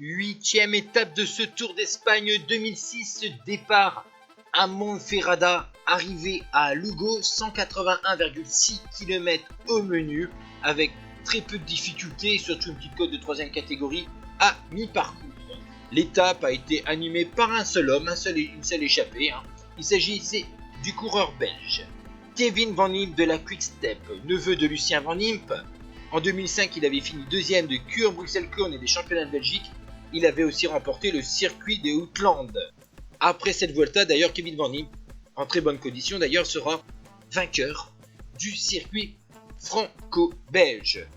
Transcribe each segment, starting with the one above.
8e étape de ce Tour d'Espagne 2006, départ à Montferrada, arrivée à Lugo, 181,6 km au menu, avec très peu de difficultés, surtout une petite côte de 3e catégorie à mi-parcours. L'étape a été animée par un seul homme, une seule échappée. Il s'agissait du coureur belge Kevin Van Impe de la Quick Step, neveu de Lucien Van Impe. En 2005, il avait fini 2e de Cure-Bruxelles-Cône et des championnats de Belgique. Il avait aussi remporté le circuit des Outlands. Après cette Vuelta, d'ailleurs, Kevin Van Impe, en très bonne condition d'ailleurs, sera vainqueur du circuit franco-belge.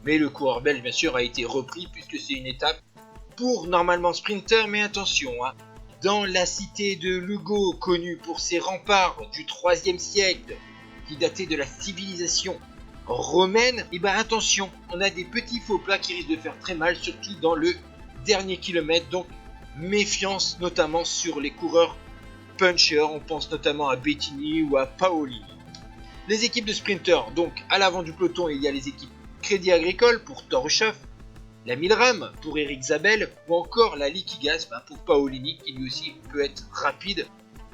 Mais le coureur belge, bien sûr, a été repris puisque c'est une étape pour normalement sprinter, mais attention, dans la cité de Lugo, connue pour ses remparts du 3e siècle, qui datait de la civilisation romaine, et attention, on a des petits faux plats qui risquent de faire très mal, surtout dans le dernier kilomètre, donc méfiance notamment sur les coureurs punchers, on pense notamment à Bettini ou à Paolini. Les équipes de sprinters, donc à l'avant du peloton, il y a les équipes Crédit Agricole pour Torreshoff, la Milram pour Eric Zabel ou encore la Liquigas pour Paolini qui lui aussi peut être rapide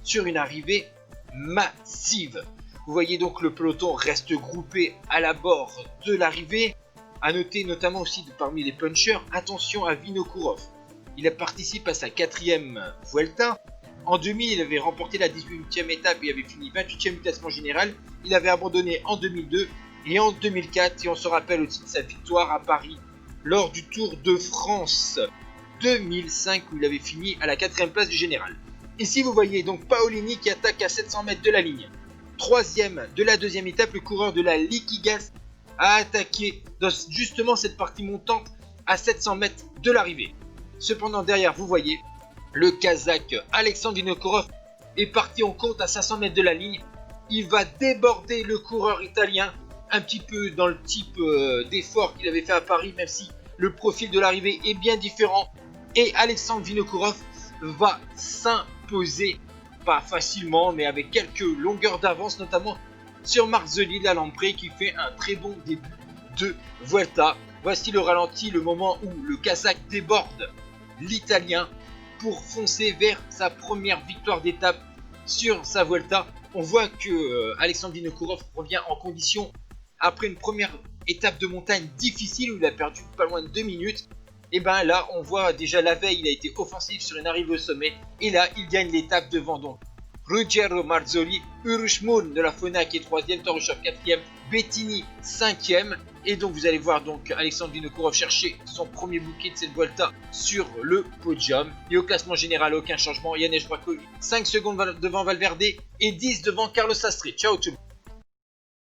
sur une arrivée massive. Vous voyez donc le peloton reste groupé à la bord de l'arrivée. A noter notamment aussi parmi les punchers, attention à Vinokourov. Il participe à sa 4e Vuelta. En 2000, il avait remporté la 18e étape et avait fini 28e du classement général. Il avait abandonné en 2002 et en 2004 et on se rappelle aussi de sa victoire à Paris lors du Tour de France 2005 où il avait fini à la 4e place du général. Ici vous voyez donc Paolini qui attaque à 700 mètres de la ligne. 3e de la 2e étape, le coureur de la Liquigas a attaqué dans justement cette partie montante à 700 mètres de l'arrivée. Cependant derrière vous voyez le Kazakh Alexandre Vinokourov est parti en compte à 500 mètres de la ligne. Il va déborder le coureur italien un petit peu dans le type d'effort qu'il avait fait à Paris, même si le profil de l'arrivée est bien différent. Et Alexandre Vinokourov va s'imposer, pas facilement, mais avec quelques longueurs d'avance, notamment sur Marc Zolli à l'Ampré qui fait un très bon début de Vuelta. Voici le ralenti, le moment où le Kazakh déborde l'Italien pour foncer vers sa première victoire d'étape sur sa Vuelta. On voit que Alexandre Vinokourov revient en condition après une première étape de montagne difficile où il a perdu pas loin de 2 minutes. Et là on voit déjà la veille il a été offensif sur une arrivée au sommet et là il gagne l'étape devant donc Ruggero Marzoli, Urush Moon de la Fauna qui est 3e, Torreshoff 4e, Bettini 5e. Et donc vous allez voir donc Alexandre Vinokourov chercher son premier bouquet de cette Vuelta sur le podium. Et au classement général aucun changement, Janej Bracco 5 secondes devant Valverde et 10 devant Carlos Sastre. Ciao tout le monde.